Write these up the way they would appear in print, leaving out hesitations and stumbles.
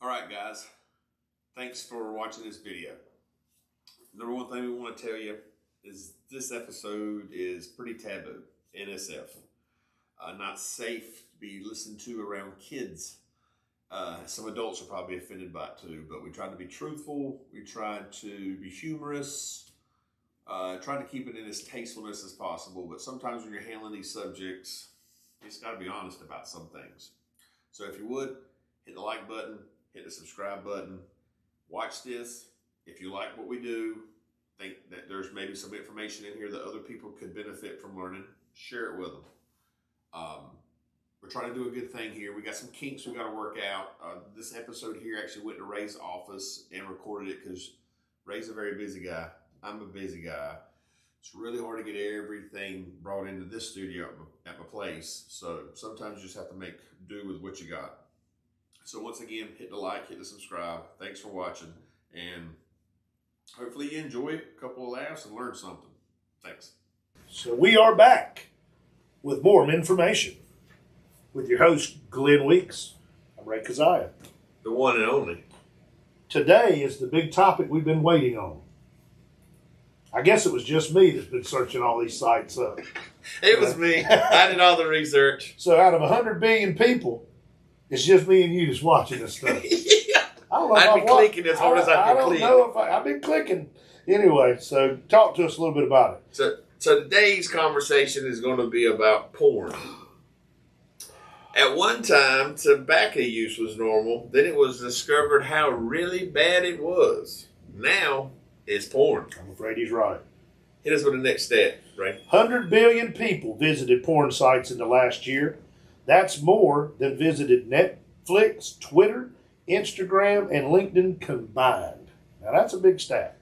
All right, guys. Thanks for watching this video. Number one thing we want to tell you is this episode is pretty taboo. NSF. Not safe to be listened to around kids. Some adults are probably offended by it too, but we tried to be truthful. We tried to be humorous. Trying to keep it in as tastefulness as possible. But sometimes when you're handling these subjects, you just got to be honest about some things. So if you would, hit the like button, hit the subscribe button, watch this. If you like what we do, think that there's maybe some information in here that other people could benefit from learning, share it with them. We're trying to do a good thing here. We got some kinks we got to work out. This episode here actually went to Ray's office and recorded it because Ray's a very busy guy. I'm a busy guy. It's really hard to get everything brought into this studio at my place. So sometimes you just have to make do with what you got. So once again, hit the like, hit the subscribe. Thanks for watching. And hopefully you enjoy it, a couple of laughs, and learn something. Thanks. So we are back with more information with your host, Glenn Weeks. I'm Ray Keziah. The one and only. Today is the big topic we've been waiting on. I guess it was just me that's been searching all these sites up. It was me. I did all the research. So out of 100 billion people, it's just me and you that's watching this stuff. Yeah. I've been clicking as hard as I can click. I don't know if I've been clicking. Anyway, so talk to us a little bit about it. So today's conversation is going to be about porn. At one time, tobacco use was normal. Then it was discovered how really bad it was. Now, it's porn. I'm afraid he's right. Hit us with the next stat, Ray. 100 billion people visited porn sites in the last year. That's more than visited Netflix, Twitter, Instagram, and LinkedIn combined. Now, that's a big stat.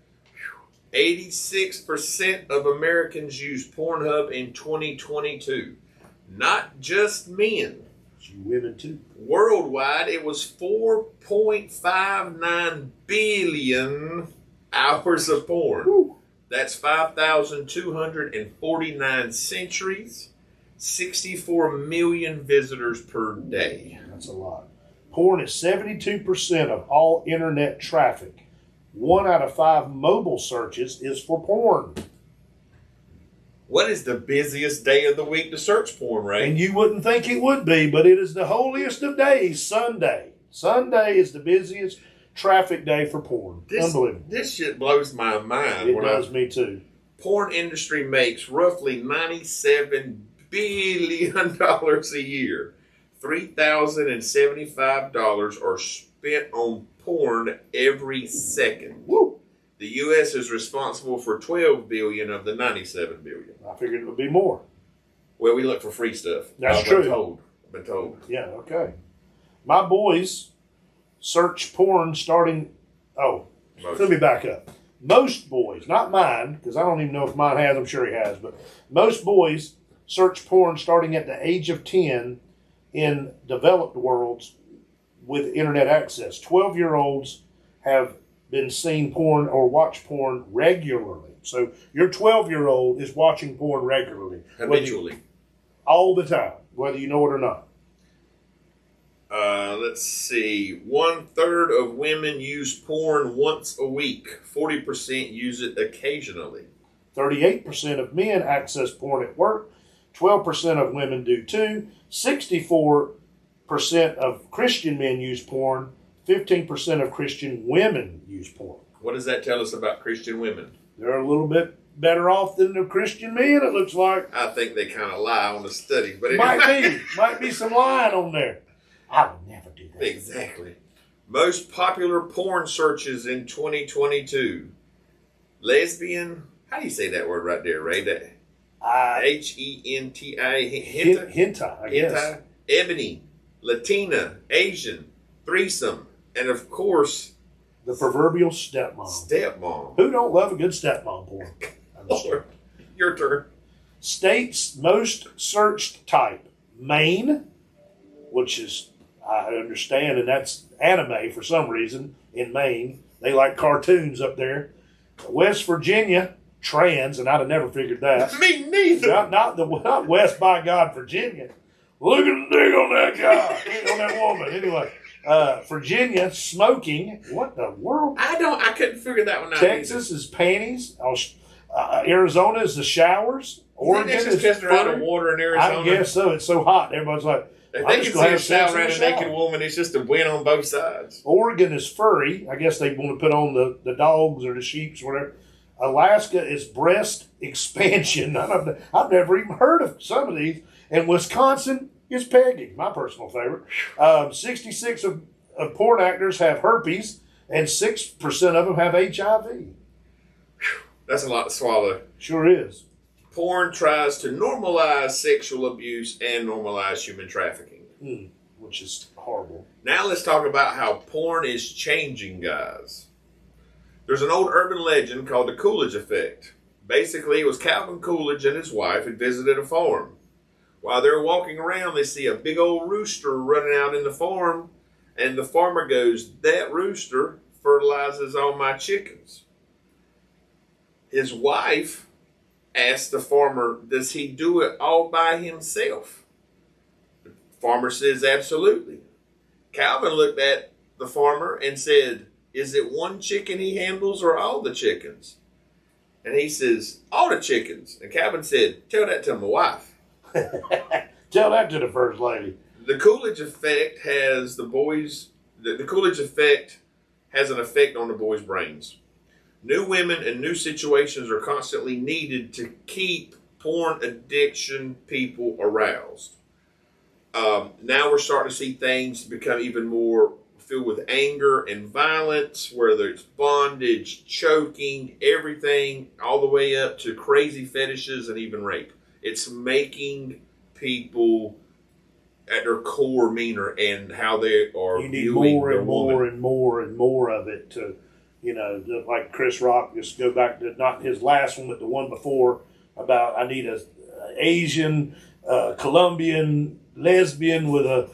86% of Americans use Pornhub in 2022. Not just men. You women, too. Worldwide, it was 4.59 billion hours of porn. Woo. That's 5,249 centuries, 64 million visitors per day. That's a lot. Porn is 72% of all internet traffic. 1 out of 5 mobile searches is for porn. What is the busiest day of the week to search porn, Ray? And you wouldn't think it would be, but it is the holiest of days, Sunday. Sunday is the busiest traffic day for porn. Unbelievable. This shit blows my mind. It does me too. Porn industry makes roughly $97 billion a year. $3,075 are spent on porn every second. Woo. The U.S. is responsible for $12 billion of the $97 billion. I figured it would be more. Well, we look for free stuff. That's true. I've been told. Yeah, okay. My boys search porn starting... let me back up. Most boys, not mine, because I don't even know if mine has, I'm sure he has, but most boys search porn starting at the age of 10 in developed worlds with internet access. 12-year-olds have been seeing porn or watch porn regularly. So your 12-year-old is watching porn regularly. Habitually. All the time, whether you know it or not. Let's see. 1/3 of women use porn once a week. 40% use it occasionally. 38% of men access porn at work. 12% of women do too. 64% of Christian men use porn. 15% of Christian women use porn. What does that tell us about Christian women? They're a little bit better off than the Christian men, it looks like. I think they kind of lie on the studies. But Might be some lying on there. I would never do that. Exactly. Most popular porn searches in 2022. Lesbian. How do you say that word right there, Ray? Henti. Hentai, I guess. Ebony. Latina. Asian. Threesome. And of course, the proverbial stepmom. Stepmom. Who don't love a good stepmom porn? Your turn. States most searched type. Maine, which is, I understand, and that's anime for some reason in Maine. They like cartoons up there. West Virginia, trans, and I'd have never figured that. Me neither. Not West by God, Virginia. Look at the dig on that guy, on that woman. Anyway, Virginia, smoking. What the world? I couldn't figure that one out. Texas is panties. Arizona is the showers. Oregon is because they're out of water in Arizona. I guess so. It's so hot. Everybody's like, if they can see a shower around a naked woman, it's just a win on both sides. Oregon is furry. I guess they want to put on the dogs or the sheep or whatever. Alaska is breast expansion. I've never even heard of some of these. And Wisconsin is pegging, my personal favorite. 66 of porn actors have herpes, and 6% of them have HIV. That's a lot to swallow. Sure is. Porn tries to normalize sexual abuse and normalize human trafficking. Which is horrible. Now let's talk about how porn is changing guys. There's an old urban legend called the Coolidge effect. Basically, it was Calvin Coolidge and his wife had visited a farm. While they're walking around, they see a big old rooster running out in the farm, and the farmer goes, "That rooster fertilizes all my chickens." His wife asked the farmer, "Does he do it all by himself?" The farmer says, "Absolutely." Calvin looked at the farmer and said, "Is it one chicken he handles or all the chickens?" And he says, "All the chickens." And Calvin said, "Tell that to my wife." Tell that to the first lady. The Coolidge effect has the Coolidge effect has an effect on the boys' brains. New women and new situations are constantly needed to keep porn addiction people aroused. Now we're starting to see things become even more filled with anger and violence, whether it's bondage, choking, everything, all the way up to crazy fetishes and even rape. It's making people at their core meaner and how they are you need viewing more and more woman. and more and more of it to, like Chris Rock, just go back to not his last one, but the one before about I need a Asian, Colombian lesbian with a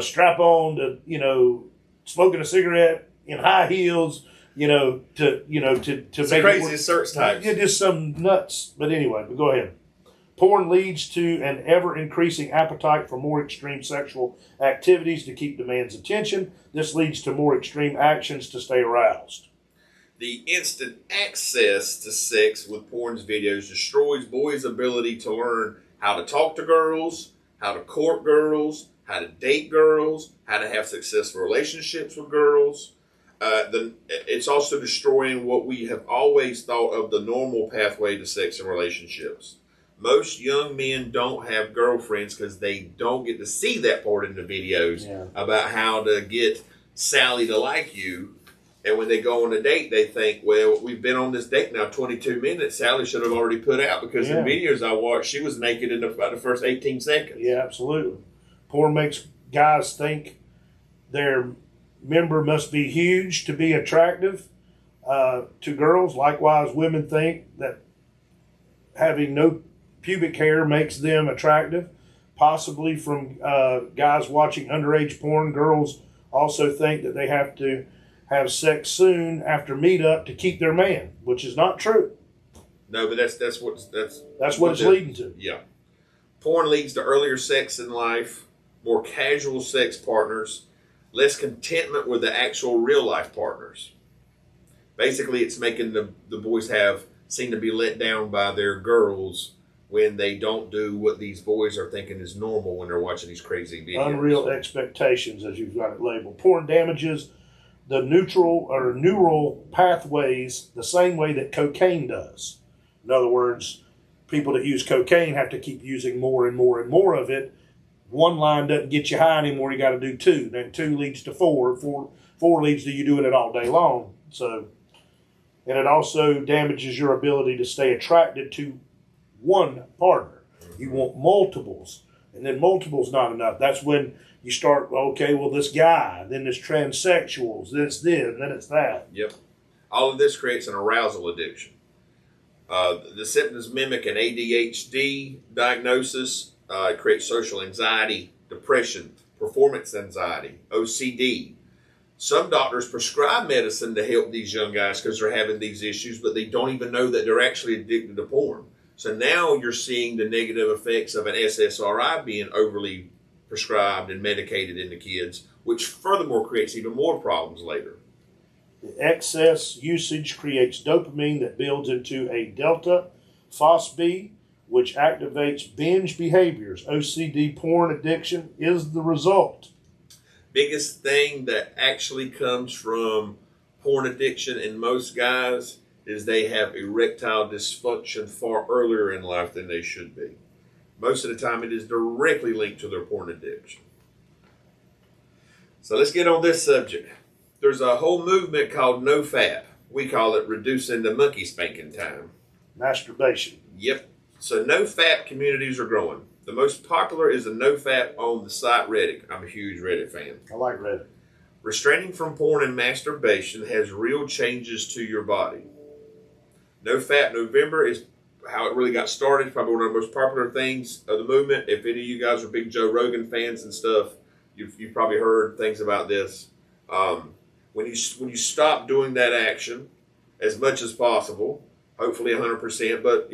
strap on to smoking a cigarette in high heels, to It's make crazy search types. Yeah, just some nuts. But anyway, but go ahead. Porn leads to an ever-increasing appetite for more extreme sexual activities to keep the man's attention. This leads to more extreme actions to stay aroused. The instant access to sex with porn's videos destroys boys' ability to learn how to talk to girls, how to court girls, how to date girls, how to have successful relationships with girls. It's also destroying what we have always thought of the normal pathway to sex and relationships. Most young men don't have girlfriends because they don't get to see that part in the videos about how to get Sally to like you. And when they go on a date, they think, well, we've been on this date now 22 minutes. Sally should have already put out because in videos I watched, she was naked in about the first 18 seconds. Yeah, absolutely. Porn makes guys think their member must be huge to be attractive to girls. Likewise, women think that having no pubic hair makes them attractive. Possibly from guys watching underage porn, girls also think that they have to have sex soon after meetup to keep their man, which is not true. No, but that's what it's leading to. Yeah. Porn leads to earlier sex in life, more casual sex partners, less contentment with the actual real life partners. Basically, it's making the boys seem to be let down by their girls when they don't do what these boys are thinking is normal when they're watching these crazy videos. Unreal expectations, as you've got it labeled. Porn damages the neural pathways the same way that cocaine does. In other words, people that use cocaine have to keep using more and more and more of it. One line doesn't get you high anymore. You got to do two. Then two leads to four. Four leads to you doing it all day long. So, and it also damages your ability to stay attracted to one partner. You want multiples, and then multiples not enough. That's when you start, okay, well, this guy, then there's transsexuals, then it's that. Yep. All of this creates an arousal addiction. The symptoms mimic an ADHD diagnosis. It creates social anxiety, depression, performance anxiety, OCD. Some doctors prescribe medicine to help these young guys because they're having these issues, but they don't even know that they're actually addicted to porn. So now you're seeing the negative effects of an SSRI being overly prescribed and medicated into kids, which furthermore creates even more problems later. The excess usage creates dopamine that builds into a delta phosphate, which activates binge behaviors. OCD porn addiction is the result. Biggest thing that actually comes from porn addiction in most guys is they have erectile dysfunction far earlier in life than they should be. Most of the time it is directly linked to their porn addiction. So let's get on this subject. There's a whole movement called NoFap. We call it reducing the monkey spanking time. Masturbation. Yep. So NoFap communities are growing. The most popular is a NoFap on the site Reddit. I'm a huge Reddit fan. I like Reddit. Restraining from porn and masturbation has real changes to your body. NoFap November is how it really got started. It's probably one of the most popular things of the movement. If any of you guys are big Joe Rogan fans and stuff, you've probably heard things about this. When you stop doing that action as much as possible, hopefully 100%, but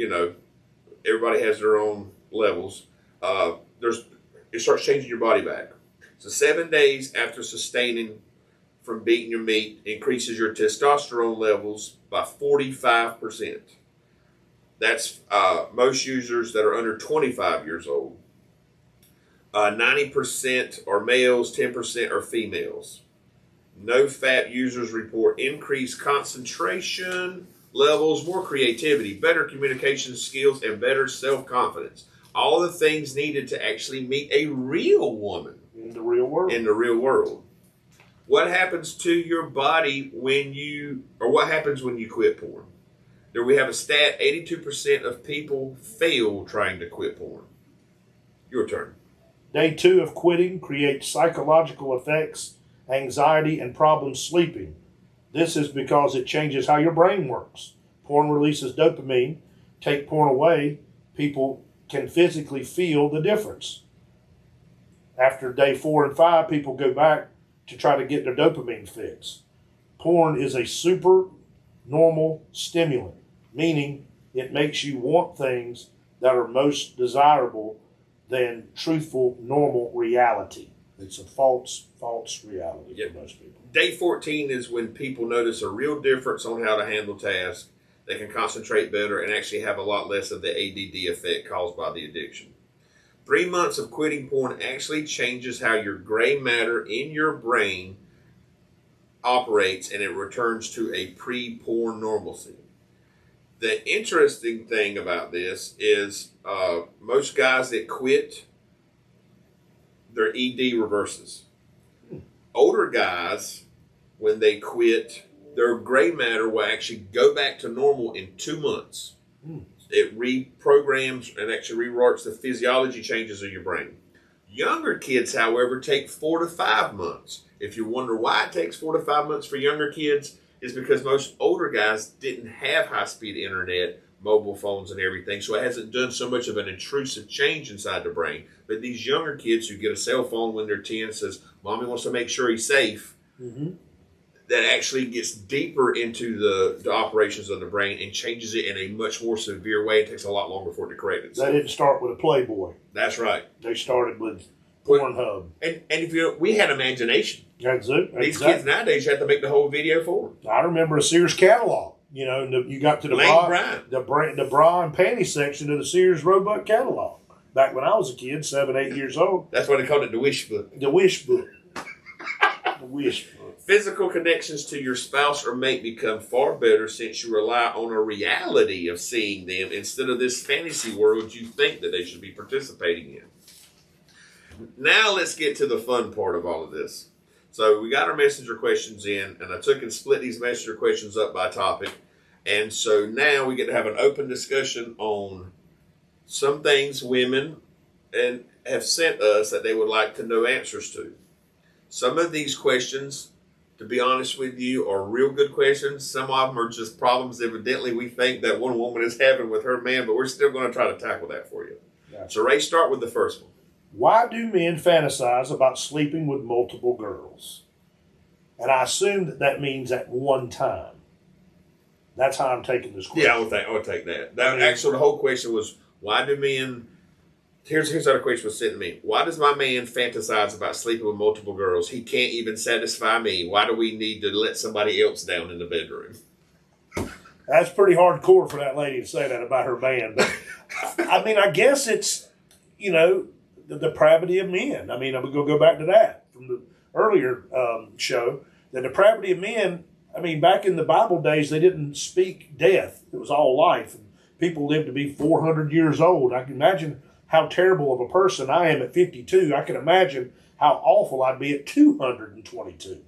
everybody has their own levels. It starts changing your body back. So 7 days after sustaining from beating your meat increases your testosterone levels by 45%. That's most users that are under 25 years old. 90% are males, 10% are females. NoFap users report increased concentration levels, more creativity, better communication skills, and better self-confidence. All the things needed to actually meet a real woman. In the real world. What happens to your body what happens when you quit porn? There we have a stat, 82% of people fail trying to quit porn. Your turn. Day 2 of quitting creates psychological effects, anxiety, and problems sleeping. This is because it changes how your brain works. Porn releases dopamine. Take porn away, people can physically feel the difference. After day 4 and 5, people go back to try to get their dopamine fix. Porn is a super normal stimulant, meaning it makes you want things that are most desirable than truthful, normal reality. It's a false reality for most people. Day 14 is when people notice a real difference on how to handle tasks. They can concentrate better and actually have a lot less of the ADD effect caused by the addiction. 3 months of quitting porn actually changes how your gray matter in your brain operates, and it returns to a pre-porn normalcy. The interesting thing about this is most guys that quit, their ED reverses. Older guys, when they quit, their gray matter will actually go back to normal in 2 months. It reprograms and actually rewrites the physiology changes of your brain. Younger kids, however, take 4 to 5 months. If you wonder why it takes 4 to 5 months for younger kids, it's because most older guys didn't have high-speed internet, mobile phones, and everything, so it hasn't done so much of an intrusive change inside the brain. But these younger kids who get a cell phone when they're 10 says, Mommy wants to make sure he's safe, that actually gets deeper into the operations of the brain and changes it in a much more severe way. It takes a lot longer for it to correct itself. They didn't start with a Playboy. That's right. They started with Pornhub. And if we had imagination. That's it. These kids nowadays have to make the whole video for them. I remember a Sears catalog. You got to the bra and panty section of the Sears Roebuck catalog. Back when I was a kid, 7, 8 years old. That's why they called it the wish book. The wish book. The wish book. Physical connections to your spouse or mate become far better since you rely on a reality of seeing them instead of this fantasy world you think that they should be participating in. Now let's get to the fun part of all of this. So we got our messenger questions in, and I took and split these messenger questions up by topic. And so now we get to have an open discussion on some things women have sent us that they would like to know answers to. Some of these questions, to be honest with you, are real good questions. Some of them are just problems evidently we think that one woman is having with her man, but we're still going to try to tackle that for you. Gotcha. So Ray, start with the first one. Why do men fantasize about sleeping with multiple girls? And I assume that means at one time. That's how I'm taking this question. Yeah, I would take that. Actually, the whole question was, why do men Here's another question was sent to me. Why does my man fantasize about sleeping with multiple girls? He can't even satisfy me. Why do we need to let somebody else down in the bedroom? That's pretty hardcore for that lady to say that about her man. But, I mean, I guess it's, the depravity of men. I mean, I'm going to go back to that from the earlier show. The depravity of men, I mean, back in the Bible days, they didn't speak death. It was all life. People lived to be 400 years old. I can imagine how terrible of a person I am at 52. I can imagine how awful I'd be at 222,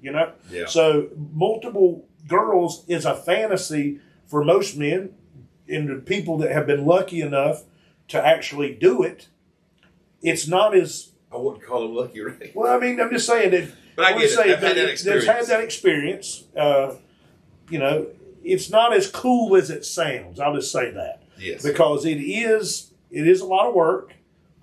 Yeah. So multiple girls is a fantasy for most men, and the people that have been lucky enough to actually do it. It's not as... I wouldn't call them lucky, right? Well, I mean, I'm just saying that... But I get it. I've had that experience. Had that experience. It's not as cool as it sounds. I'll just say that. Yes. Because it is a lot of work.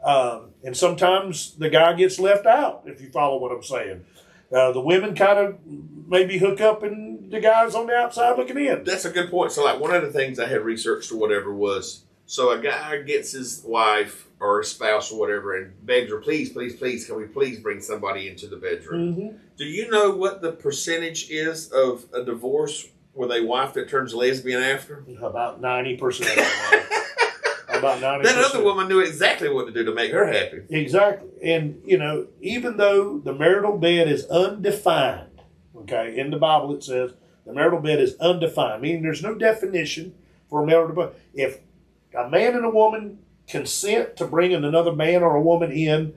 And sometimes the guy gets left out, if you follow what I'm saying. The women kind of maybe hook up and the guys on the outside looking in. That's a good point. So, like, one of the things I had researched or whatever was, so a guy gets his wife or his spouse or whatever and begs her, please, please, please, can we please bring somebody into the bedroom? Mm-hmm. Do you know what the percentage is of a divorce with a wife that turns lesbian after? About 90%. About 90%. That other woman knew exactly what to do to make her happy. Exactly. And, even though the marital bed is undefined, okay, in the Bible it says the marital bed is undefined, meaning there's no definition for a marital bed. If a man and a woman consent to bringing another man or a woman in,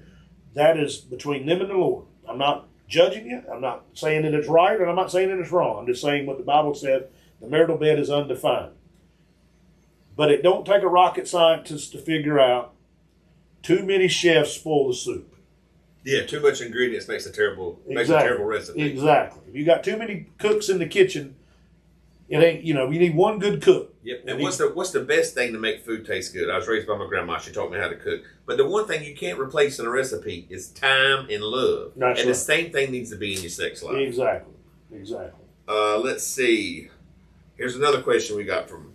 that is between them and the Lord. I'm not judging you. I'm not saying that it's right, and I'm not saying that it's wrong. I'm just saying what the Bible said. The marital bed is undefined. But it don't take a rocket scientist to figure out too many chefs spoil the soup. Yeah, too much ingredients makes a terrible recipe. Exactly. If you got too many cooks in the kitchen, it ain't, you need one good cook. Yep. And what's the best thing to make food taste good? I was raised by my grandma. She taught me how to cook. But the one thing you can't replace in a recipe is time and love. That's and right. the same thing needs to be in your sex life. Exactly. Let's see. Here's another question we got from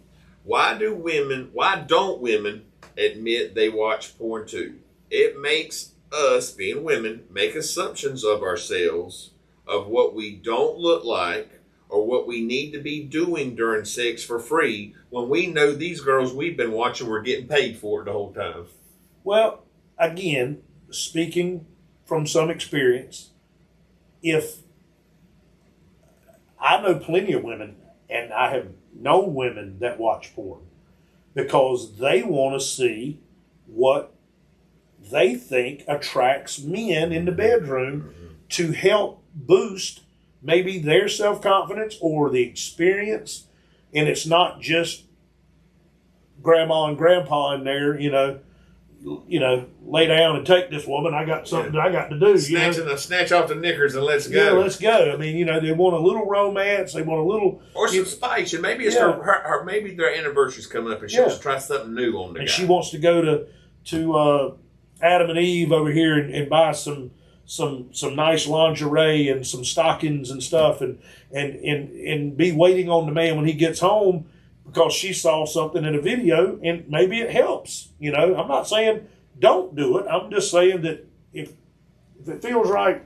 why don't women admit they watch porn too? It makes us, being women, make assumptions of ourselves, of what we don't look like, or what we need to be doing during sex for free, when we know these girls we've been watching were getting paid for it the whole time. Well, again, speaking from some experience, if I know plenty of women, and I have known women that watch porn because they want to see what they think attracts men in the bedroom to help boost maybe their self-confidence or the experience. And it's not just grandma and grandpa in there, lay down and take this woman. I got something that I got to do. Snatch off the knickers and let's go. Yeah, let's go. I mean, they want a little romance. They want a little... Or some spice. And maybe it's her maybe their anniversary's coming up and she wants to try something new on the guy. She wants to go to Adam and Eve over here and buy some nice lingerie and some stockings and stuff and be waiting on the man when he gets home because she saw something in a video and maybe it helps. I'm not saying don't do it. I'm just saying that if it feels right,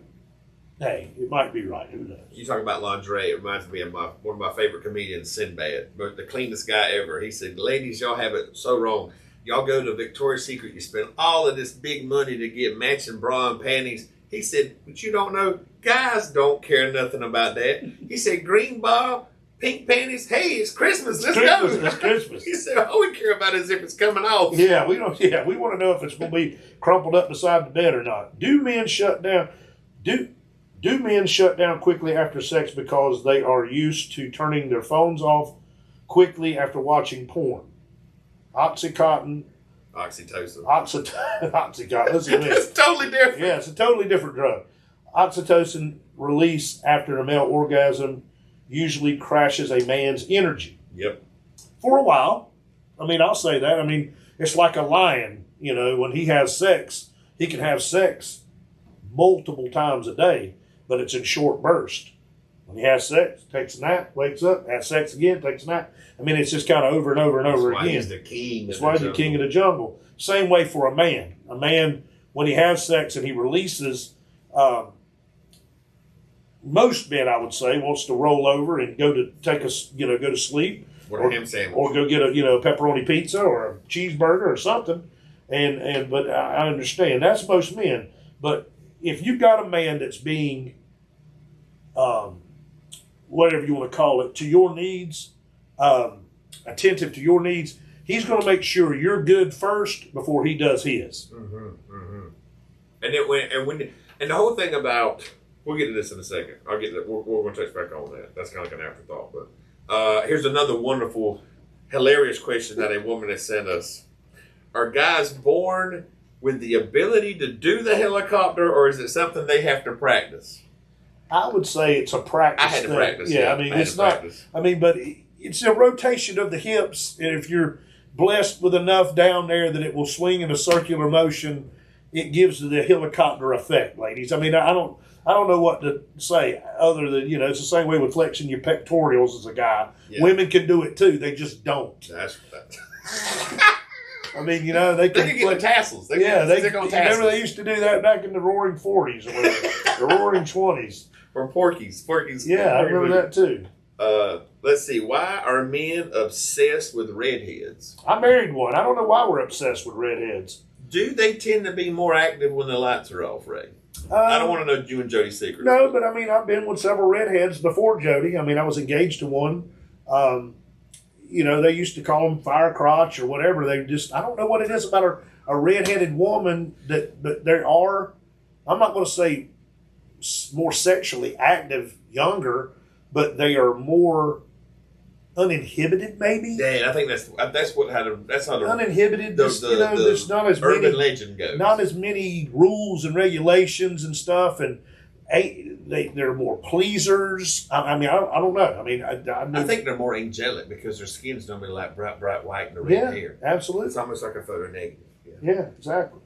hey, it might be right. Who knows? You talk about lingerie. It reminds me of one of my favorite comedians, Sinbad, but the cleanest guy ever. He said, ladies, y'all have it so wrong. Y'all go to Victoria's Secret, you spend all of this big money to get matching bra and panties. He said, but you don't know, guys don't care nothing about that. He said, green bra, pink panties, hey, it's Christmas, let's go. It's Christmas. He said, all we care about is if it's coming off. Yeah, we want to know if it's going to be crumpled up beside the bed or not. Do men shut down quickly after sex because they are used to turning their phones off quickly after watching porn? Oxycontin. Oxytocin. Oxycontin. Listen to this. It's totally different. Yeah, it's a totally different drug. Oxytocin release after a male orgasm usually crashes a man's energy. Yep. For a while. I mean, I'll say that. I mean, it's like a lion. When he has sex, he can have sex multiple times a day, but it's in short bursts. When he has sex, takes a nap, wakes up, has sex again, takes a nap. I mean, it's just kind of over and over and over again. That's why he's the king. That's why he's the king of the jungle. Same way for a man. A man, when he has sex and he releases, most men, I would say, wants to roll over and go to go to sleep, or a ham sandwich, or go get a pepperoni pizza or a cheeseburger or something. But I understand that's most men. But if you've got a man that's being, whatever you want to call it, to your needs, attentive to your needs, he's going to make sure you're good first before he does his. Mm-hmm, mm-hmm. And the whole thing about, we'll get to this in a second. I'll get that. We're going to touch back on that. That's kind of like an afterthought. But here's another wonderful, hilarious question that a woman has sent us. Are guys born with the ability to do the helicopter, or is it something they have to practice? I would say it's a practice. I had to practice. Yeah, I mean, it's not. Practice. I mean, but it's a rotation of the hips, and if you're blessed with enough down there that it will swing in a circular motion, it gives the helicopter effect, ladies. I mean, I don't know what to say other than, it's the same way with flexing your pectorals as a guy. Yeah. Women can do it too. They just don't. That's I mean, they can get the tassels. They tassels. Remember they used to do that back in the roaring 40s or whatever, the roaring 20s. Or Porky's. Yeah, I remember that too. Let's see. Why are men obsessed with redheads? I married one. I don't know why we're obsessed with redheads. Do they tend to be more active when the lights are off, Ray? I don't want to know you and Jody's secrets. No, but I mean, I've been with several redheads before Jody. I mean, I was engaged to one. They used to call them fire crotch or whatever. They just, I don't know what it is about a redheaded woman but there are, I'm not going to say more sexually active, younger, but they are more uninhibited, maybe. Yeah, I think that's how the uninhibited. There's not as urban many legend goes. Not as many rules and regulations and stuff, and they're more pleasers. I mean, I don't know. I mean, I think they're more angelic because their skin's normally like bright white and the red hair. Absolutely. It's almost like a photo negative. Yeah, exactly.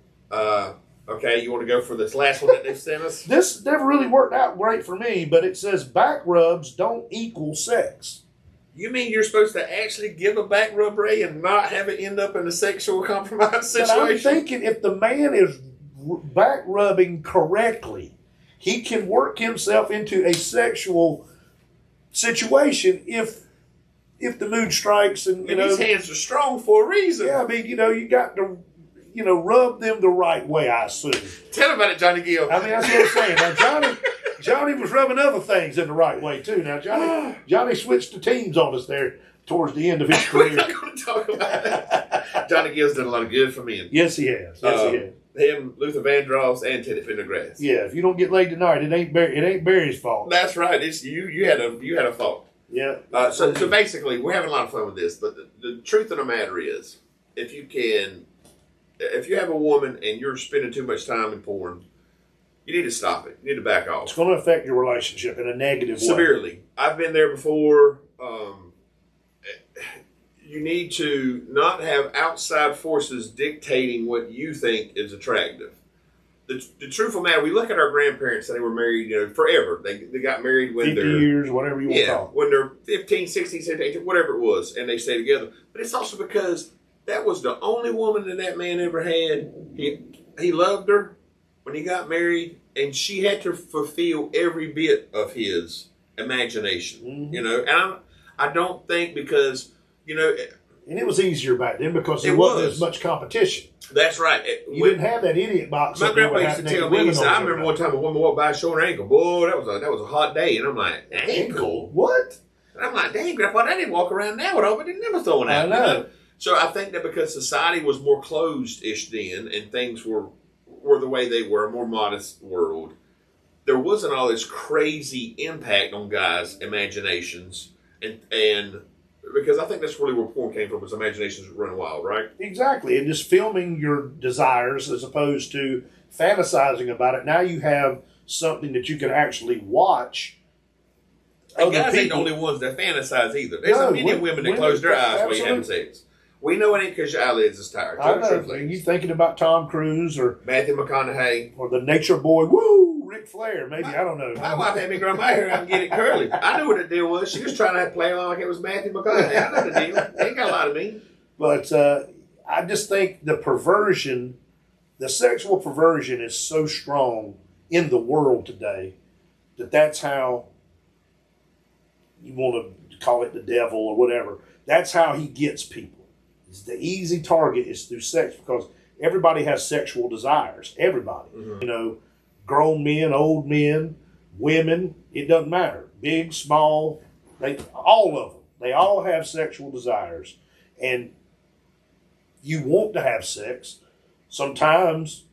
Okay, you want to go for this last one that they've sent us? This never really worked out great for me, but it says back rubs don't equal sex. You mean you're supposed to actually give a back rub, Ray, and not have it end up in a sexual compromise situation? But I'm thinking if the man is back rubbing correctly, he can work himself into a sexual situation if the mood strikes and his hands are strong for a reason. Yeah, I mean, you got to rub them the right way, I assume. Tell about it, Johnny Gill. I mean, that's what I'm saying. Now, Johnny was rubbing other things in the right way too. Now, Johnny switched the teams on us there towards the end of his career. We're not going to talk about it. Johnny Gill's done a lot of good for men. Yes, he has. Him, Luther Vandross, and Teddy Pendergrass. Yeah, if you don't get laid tonight, it ain't Barry's fault. That's right. It's you. You had a fault. Yeah. So basically, we're having a lot of fun with this. But the truth of the matter is, if you have a woman and you're spending too much time in porn, you need to stop it. You need to back off. It's going to affect your relationship in a negative way. Severely. I've been there before. You need to not have outside forces dictating what you think is attractive. The truthful matter, we look at our grandparents and they were married, forever. They got married when 50 years, whatever you want to call it. When they're 15, 16, 17, 18, whatever it was, and they stay together. But it's also because that was the only woman that man ever had. He loved her when he got married, and she had to fulfill every bit of his imagination. Mm-hmm. And I don't think because, and it was easier back then because there wasn't as much competition. That's right. You didn't have that idiot box. My grandpa used to tell me, I remember one time a woman walked by showing her ankle. Boy, that was a hot day. And I'm like, ankle? What? And I'm like, dang, Grandpa, I didn't walk around now with all, but they never throwing out. I know. So I think that because society was more closed-ish then and things were the way they were, a more modest world, there wasn't all this crazy impact on guys' imaginations. And because I think that's really where porn came from, was imaginations running wild, right? Exactly. And just filming your desires as opposed to fantasizing about it. Now you have something that you can actually watch. And guys ain't the only ones that fantasize either. There's many women that close their eyes while you're having sex. We know it ain't because your eyelids is tired. I know. Are you thinking about Tom Cruise or Matthew McConaughey or the Nature Boy? Woo, Ric Flair. Maybe I don't know. My wife had me grow my hair out and get it curly. I knew what the deal was. She was trying to play along like it was Matthew McConaughey. I know the deal. He ain't got a lot of me. But I just think the perversion, the sexual perversion is so strong in the world today that's how you want to call it the devil or whatever. That's how he gets people. It's the easy target is through sex because everybody has sexual desires. Everybody. Mm-hmm. You know, grown men, old men, women, it doesn't matter. Big, small, all of them. They all have sexual desires. And you want to have sex. Sometimes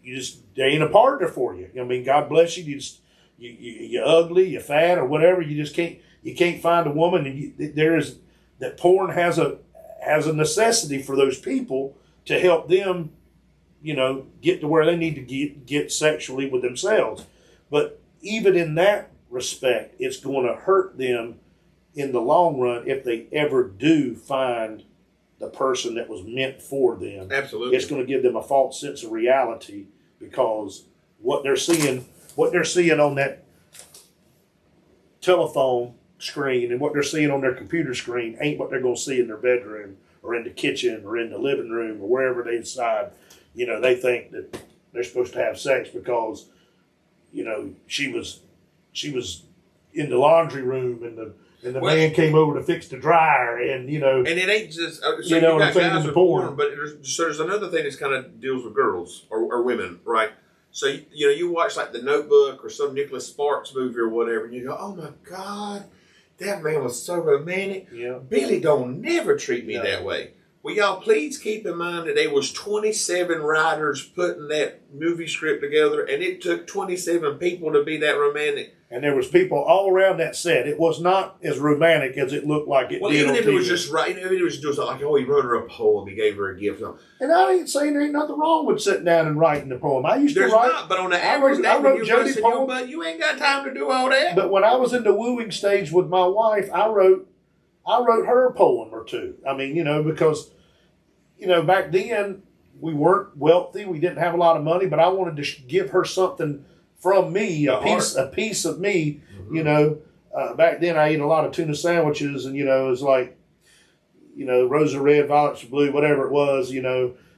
they ain't a partner for you. I mean, God bless you. You're ugly, you're fat, or whatever. You can't find a woman. And that porn has a necessity for those people to help them, get to where they need to get sexually with themselves. But even in that respect, it's going to hurt them in the long run if they ever do find the person that was meant for them. Absolutely. It's going to give them a false sense of reality because what they're seeing on that telephone screen and what they're seeing on their computer screen ain't what they're going to see in their bedroom or in the kitchen or in the living room or wherever they decide. They think that they're supposed to have sex because, she was in the laundry room and the man came over to fix the dryer and and it ain't just so you got guys with porn, but there's another thing that kind of deals with girls or women, right? So you watch like The Notebook or some Nicholas Sparks movie or whatever, and you go, oh my God, that man was so romantic. Yeah. Billy don't never treat me that way. Well, y'all, please keep in mind that there was 27 writers putting that movie script together, and it took 27 people to be that romantic. And there was people all around that set. It was not as romantic as it looked like it did even on if TV. it was just right, even if it was just like, oh, he wrote her a poem, he gave her a gift. And I ain't saying there ain't nothing wrong with sitting down and writing the poem. I used to write. There's not, but on the average day, when you Jody poem, but you ain't got time to do all that. But when I was in the wooing stage with my wife, I wrote her a poem or two. I mean, because back then we weren't wealthy, we didn't have a lot of money, but I wanted to give her something from me, a piece of me. Mm-hmm. Back then I ate a lot of tuna sandwiches, and it was like, roses are red, violets are blue, whatever it was.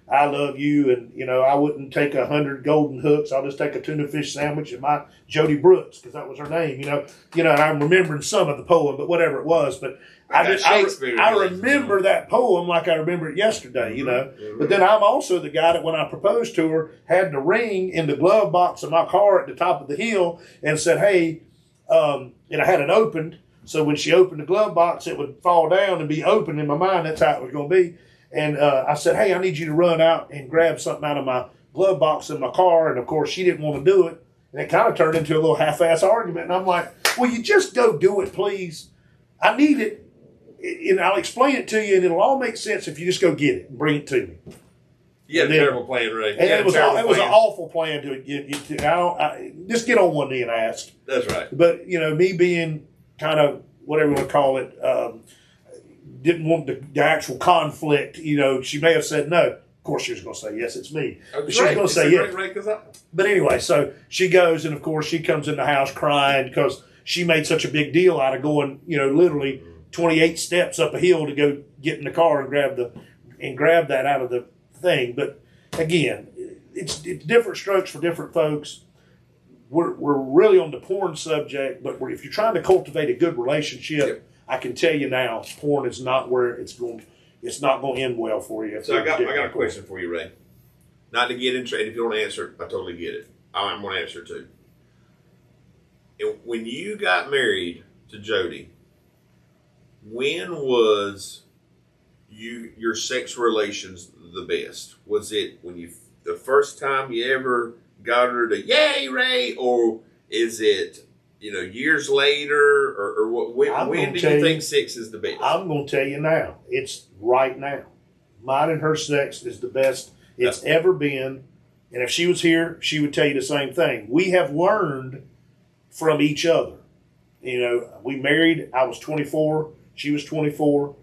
I love you, and I wouldn't take 100 golden hooks. I'll just take a tuna fish sandwich and my Jody Brooks, because that was her name. And I'm remembering some of the poem, but whatever it was, but I remember that poem like I remember it yesterday. Mm-hmm. But then I'm also the guy that when I proposed to her had the ring in the glove box of my car at the top of the hill and said, hey, and I had it opened. So when she opened the glove box, it would fall down and be open in my mind. That's how it was going to be. And I said, hey, I need you to run out and grab something out of my glove box in my car. And, of course, she didn't want to do it. And it kind of turned into a little half-ass argument. And I'm like, will you just go do it, please? I need it. And I'll explain it to you, and it'll all make sense if you just go get it and bring it to me. You had a terrible plan, Ray. And it was an awful plan just get on one knee and ask. That's right. But, me being kind of, whatever you want to call it, didn't want the actual conflict. She may have said no. Of course, she was going to say, yes, it's me. But she was going to say yes. But anyway, so she goes, and of course, she comes in the house crying because she made such a big deal out of going, literally 28 steps up a hill to go get in the car and grab that out of the thing. But again, it's different strokes for different folks. We're really on the porn subject, but if you're trying to cultivate a good relationship, I can tell you now, porn is not where it's going. It's not going to end well for you. So I got a question for you, Ray. Not to get into it. If you don't answer it, I totally get it. I'm going to answer it too. And when you got married to Jody, when was your sex relations the best? Was it when the first time you ever got her to yay, Ray, or is it years later, or what? When do you think sex is the best? I'm going to tell you now. It's right now. Mine and her sex is the best it's ever been. And if she was here, she would tell you the same thing. We have learned from each other. We married. I was 24. She was 24.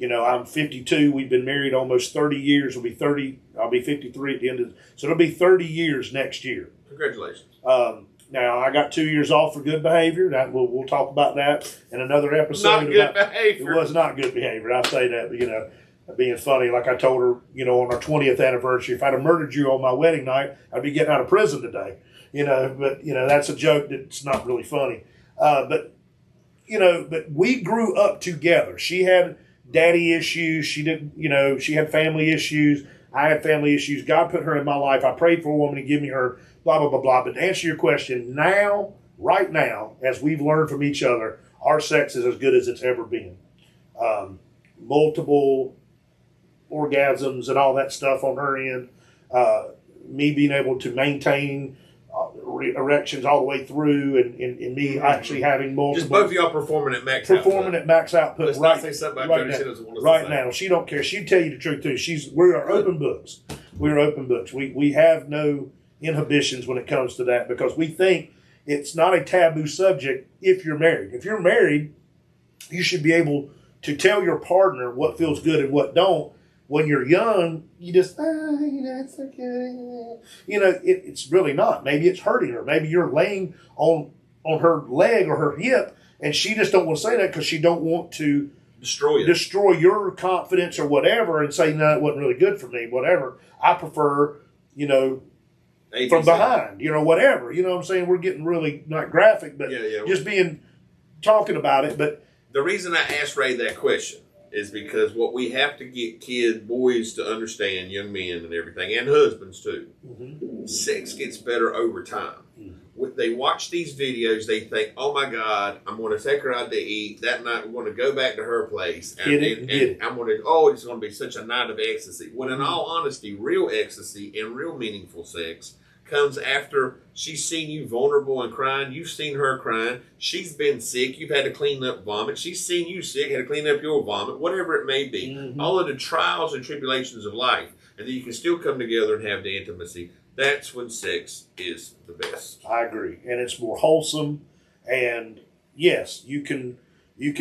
I'm 52. We've been married almost 30 years. It'll be 30. I'll be 53 at the end of so it'll be 30 years next year. Congratulations. Now, I got 2 years off for good behavior. We'll talk about that in another episode. Not good behavior. It was not good behavior. I'll say that. being funny. Like I told her, you know, on our 20th anniversary, if I'd have murdered you on my wedding night, I'd be getting out of prison today. You know, but, you know, that's a joke that's not really funny. But, you know, but we grew up together. She had daddy issues. She didn't, you know, she had family issues. I had family issues. God put her in my life. I prayed for a woman to give me her, blah, blah, blah, blah. But to answer your question, now, right now, as we've learned from each other, our sex is as good as it's ever been. Multiple orgasms and all that stuff on her end. Me being able to maintain erections all the way through, and me actually having multiple. Just both of y'all performing at max output. Let's not say something about right now. She don't care. She'd tell you the truth too. We are open books. We're open books. We have no inhibitions when it comes to that, because we think it's not a taboo subject if you're married. If you're married, you should be able to tell your partner what feels good and what don't. When you're young, you just, you know, it's okay. You know, it's really not. Maybe it's hurting her. Maybe you're laying on her leg or her hip, and she just don't want to say that because she don't want to destroy your confidence or whatever, and say, no, it wasn't really good for me, whatever. I prefer, you know, ABC. From behind, you know, whatever. You know what I'm saying? We're getting really not graphic, but just talking about it. But the reason I asked Ray that question is because what we have to get boys to understand, young men and everything, and husbands too, sex gets better over time. When they watch these videos, they think, oh my God, I'm going to take her out to eat. That night we're going to go back to her place. And I'm going to, it's going to be such a night of ecstasy. When in all honesty, real ecstasy and real meaningful sex comes after she's seen you vulnerable and crying. You've seen her crying. She's been sick. You've had to clean up vomit. She's seen you sick, had to clean up your vomit, whatever it may be. All of the trials and tribulations of life. And then you can still come together and have the intimacy. That's when sex is the best. I agree. And it's more wholesome. And yes, you can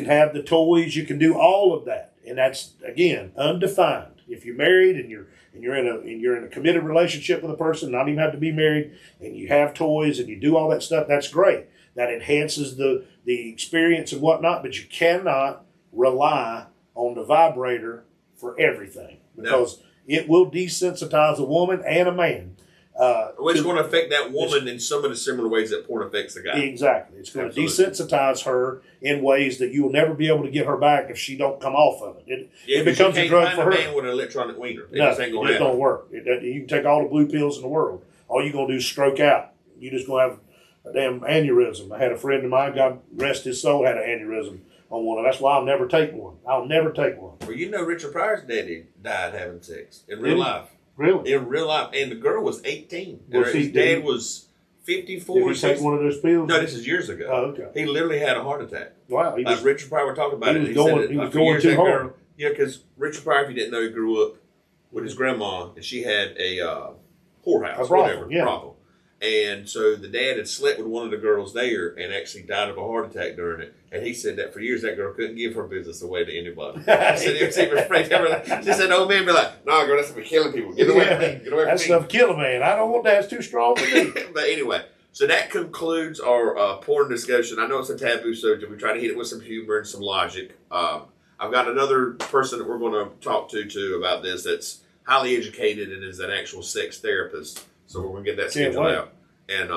have the toys. You can do all of that. And that's, again, undefined. If you're married and you're in a committed relationship with a person, not even have to be married, and you have toys and you do all that stuff, that's great. That enhances the experience and whatnot, but you cannot rely on the vibrator for everything, because it will desensitize a woman and a man. It's going to affect that woman in some of the similar ways that porn affects the guy. Exactly. It's going to desensitize her in ways that you will never be able to get her back if she don't come off of it. It becomes a drug for her. You can't find a man with an electronic wiener. It don't work. You can take all the blue pills in the world. All you're going to do is stroke out. You're just going to have a damn aneurysm. I had a friend of mine, God rest his soul, had an aneurysm on one. That's why I'll never take one. I'll never take one. Well, you know Richard Pryor's daddy died having sex in real life. Really? In real life. And the girl was 18. His dad was 54. Did he take one of those pills? No, this is years ago. Oh, okay. He literally had a heart attack. Wow. Richard Pryor would talk about it. He was going too hard. Yeah, because Richard Pryor, if you didn't know, he grew up with his grandma, and she had a whorehouse, brothel. And so the dad had slept with one of the girls there and actually died of a heart attack during it. And he said that for years that girl couldn't give her business away to anybody. She said, old man be like, no, girl, that's for killing people. Get away from me. Get away from me. That stuff kill a man. I don't want that. It's too strong for me. But anyway, so that concludes our porn discussion. I know it's a taboo subject. We try to hit it with some humor and some logic. I've got another person that we're going to talk to too about this that's highly educated and is an actual sex therapist. So we're going to get that scheduled out. And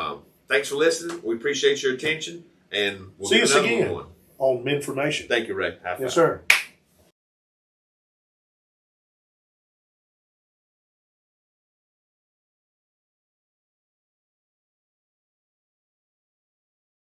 thanks for listening. We appreciate your attention. And we'll see us again on MENFORMATION. Thank you, Ray. Yes, sir.